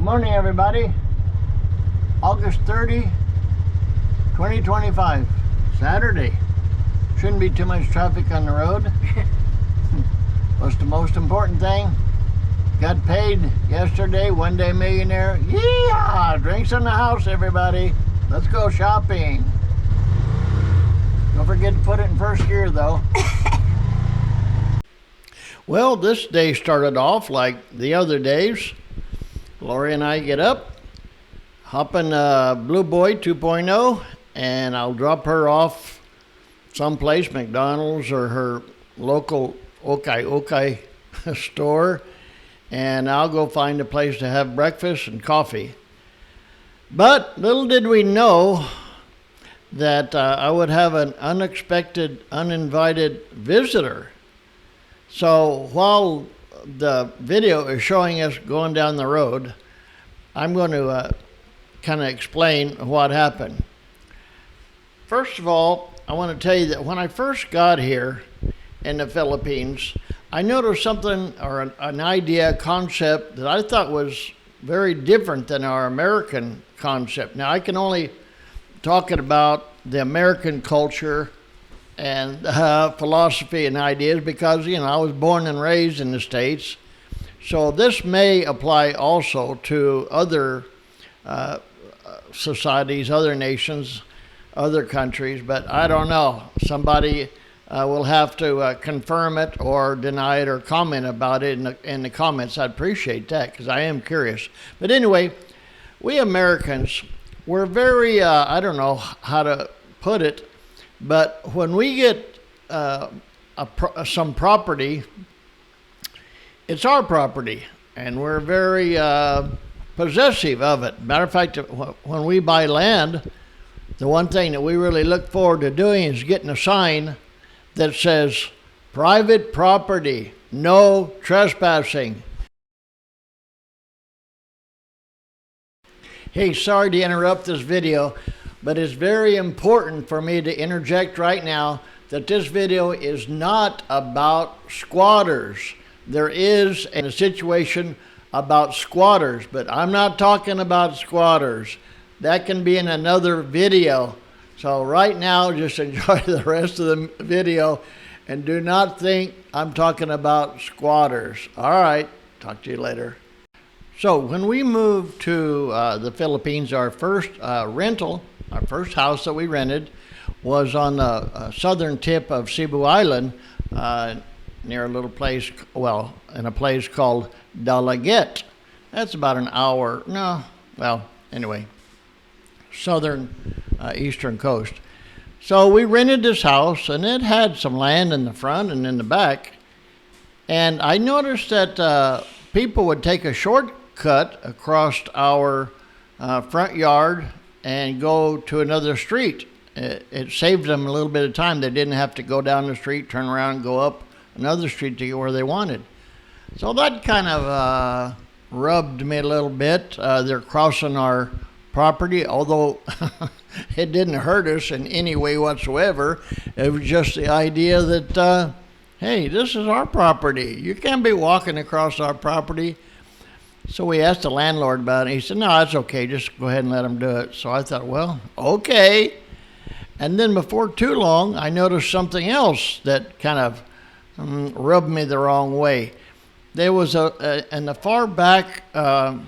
morning, everybody. August 30, 2025, Saturday. Shouldn't be too much traffic on the road. What's the most important thing? Got paid yesterday, one day millionaire. Yeah! Drinks in the house, everybody. Let's go shopping. Don't forget to put it in first gear, though. Well, this day started off like the other days. Lori and I get up, hop in Blue Boy 2.0, and I'll drop her off someplace, McDonald's or her local okay store, and I'll go find a place to have breakfast and coffee. But little did we know that I would have an unexpected, uninvited visitor. So while the video is showing us going down the road, I'm going to kind of explain what happened. First of all, I want to tell you that when I first got here in the Philippines, I noticed something, or an idea, a concept that I thought was very different than our American concept. Now, I can only talk about the American culture and philosophy and ideas because, you know, I was born and raised in the States. So this may apply also to other societies, other nations, other countries, but I don't know. Somebody will have to confirm it or deny it or comment about it in the comments. I'd appreciate that because I am curious. But anyway, we Americans, we're very, I don't know how to put it, but when we get some property, it's our property, and we're very possessive of it. Matter of fact, when we buy land, the one thing that we really look forward to doing is getting a sign that says, private property, no trespassing. Hey, sorry to interrupt this video, but it's very important for me to interject right now that this video is not about squatters. There is a situation about squatters, but I'm not talking about squatters. That can be in another video. So right now, just enjoy the rest of the video and do not think I'm talking about squatters. All right, talk to you later. So when we moved to the Philippines, our first rental, our first house that we rented was on the southern tip of Cebu Island, near a little place, well, in a place called Dalaget. That's about an hour, anyway, southern eastern coast. So we rented this house, and it had some land in the front and in the back. And I noticed that people would take a shortcut across our front yard and go to another street. It saved them a little bit of time. They didn't have to go down the street, turn around, and go up another street to get where they wanted. So that kind of rubbed me a little bit. They're crossing our property, although it didn't hurt us in any way whatsoever. It was just the idea that, hey, this is our property. You can't be walking across our property. So we asked the landlord about it. He said, no, that's okay. Just go ahead and let them do it. So I thought, well, okay. And then before too long, I noticed something else that kind of rubbed me the wrong way. There was in the far back of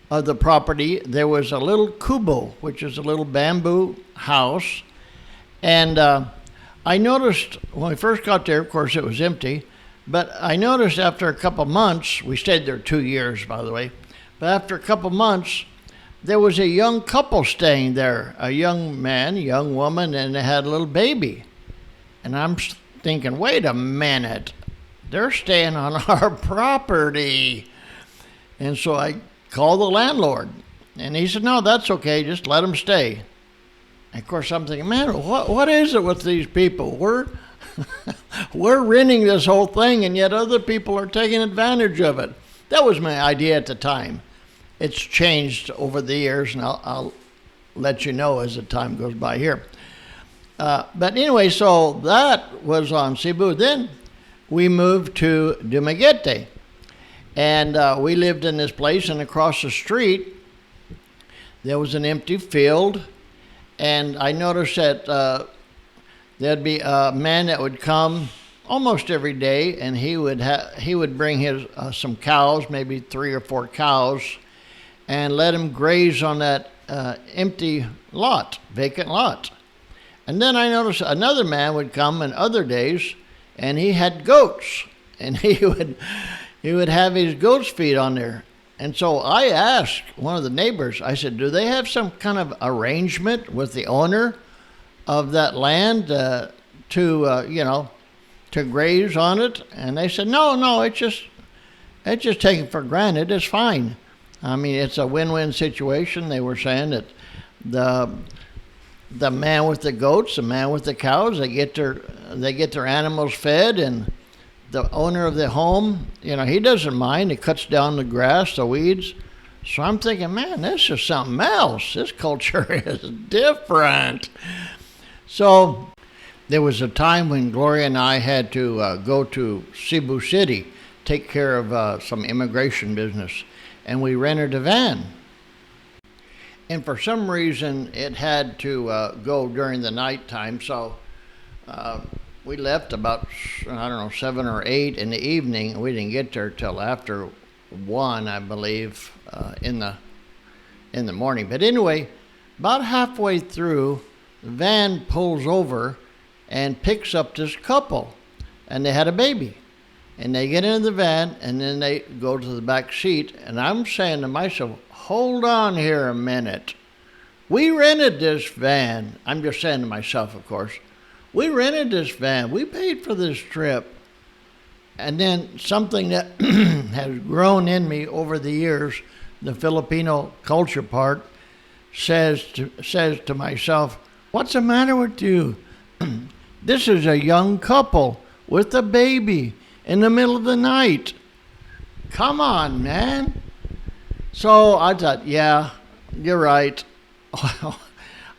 the property, there was a little kubo, which is a little bamboo house. And I noticed when we first got there, of course, it was empty. But I noticed after a couple months, we stayed there 2 years, by the way, but after a couple months, there was a young couple staying there, a young man, a young woman, and they had a little baby. And I'm thinking, wait a minute, they're staying on our property. And so I called the landlord, and he said, no, that's okay, just let them stay. And of course, I'm thinking, man, what is it with these people? We're renting this whole thing, and yet other people are taking advantage of it. That was my idea at the time. It's changed over the years, and I'll let you know as the time goes by here. But anyway, so that was on Cebu. Then we moved to Dumaguete. And we lived in this place, and across the street, there was an empty field. And I noticed that there'd be a man that would come almost every day, and he would bring his some cows, maybe 3 or 4 cows, and let them graze on that empty lot, vacant lot. And then I noticed another man would come in other days, and he had goats, and he would have his goats feed on there. And so I asked one of the neighbors, I said, do they have some kind of arrangement with the owner of that land to graze on it? And they said, no, it's just taken for granted. It's fine. I mean, it's a win-win situation. They were saying that the man with the goats, the man with the cows, they get their animals fed, and the owner of the home, he doesn't mind. He cuts down the grass, the weeds. So I'm thinking, man, this is something else. This culture is different. So there was a time when Gloria and I had to go to Cebu City, take care of some immigration business, and we rented a van. And for some reason, it had to go during the nighttime, so we left about, 7 or 8 in the evening. We didn't get there till after 1, I believe, in the morning. But anyway, about halfway through, the van pulls over and picks up this couple, and they had a baby. And they get into the van, and then they go to the back seat, and I'm saying to myself, hold on here a minute. We rented this van. I'm just saying to myself, of course. We rented this van. We paid for this trip. And then something that has grown in me over the years, the Filipino culture part, says to myself, what's the matter with you? This is a young couple with a baby in the middle of the night. Come on, man. So I thought, yeah, you're right.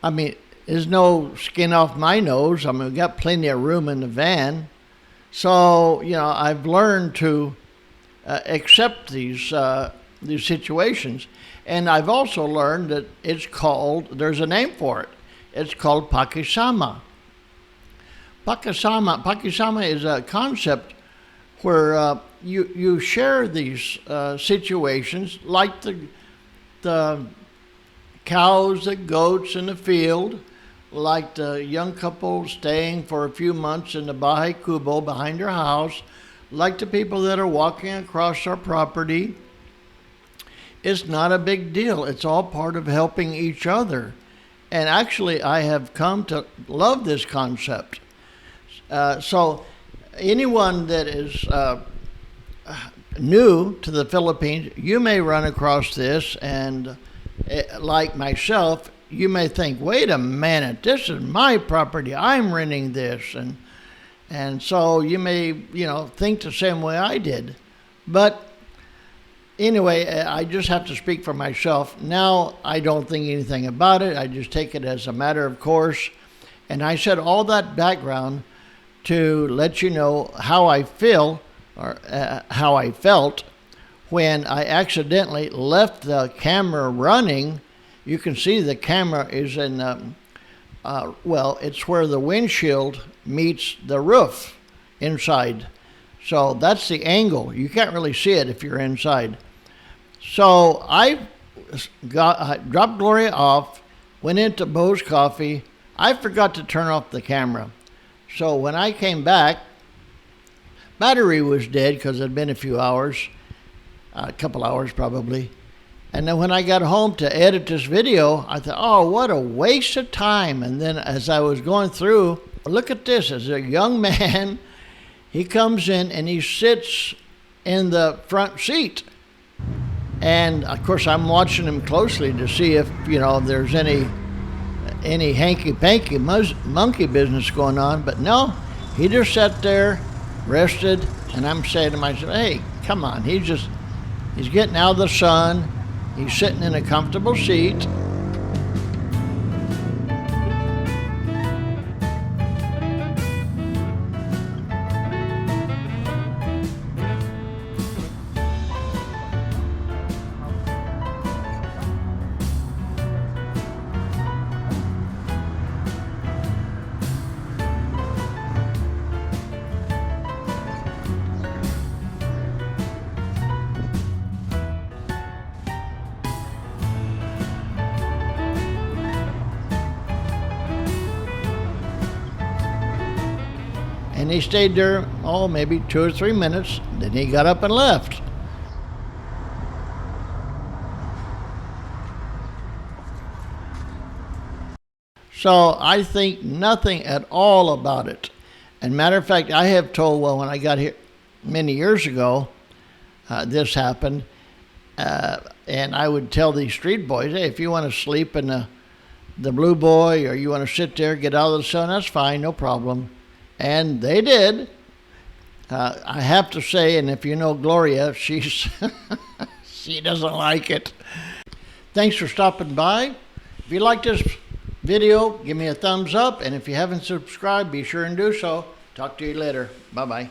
I mean, there's no skin off my nose. I mean, we got plenty of room in the van. So, I've learned to accept these situations. And I've also learned that there's a name for it. It's called pakisama. Pakisama is a concept where you share these situations, like the cows, the goats in the field, like the young couple staying for a few months in the Bahay Kubo behind their house, like the people that are walking across our property. It's not a big deal. It's all part of helping each other. And actually, I have come to love this concept. So anyone that is new to the Philippines, you may run across this, and like myself, you may think, wait a minute, this is my property, I'm renting this, and so you may think the same way I did. But anyway, I just have to speak for myself. Now I don't think anything about it. I just take it as a matter of course. And I said all that background to let you know how I feel, or how I felt when I accidentally left the camera running. You can see the camera is in, it's where the windshield meets the roof inside. So that's the angle. You can't really see it if you're inside. So I dropped Gloria off, went into Bo's Coffee. I forgot to turn off the camera. So when I came back, battery was dead because it had been a few hours, a couple hours probably. And then when I got home to edit this video, I thought, oh, what a waste of time. And then as I was going through, look at this. As a young man, he comes in and he sits in the front seat. And of course, I'm watching him closely to see if, there's any hanky-panky monkey business going on. But no, he just sat there, rested, and I'm saying to myself, hey, come on. He's getting out of the sun. He's sitting in a comfortable seat. And he stayed there, oh, maybe 2 or 3 minutes. Then he got up and left. So I think nothing at all about it. And matter of fact, I have told, well, when I got here many years ago, this happened. And I would tell these street boys, hey, if you want to sleep in the Blue Boy or you want to sit there, get out of the sun, that's fine, no problem. And they did. I have to say, and if you know Gloria, she doesn't like it. Thanks for stopping by. If you like this video, give me a thumbs up. And if you haven't subscribed, be sure and do so. Talk to you later. Bye-bye.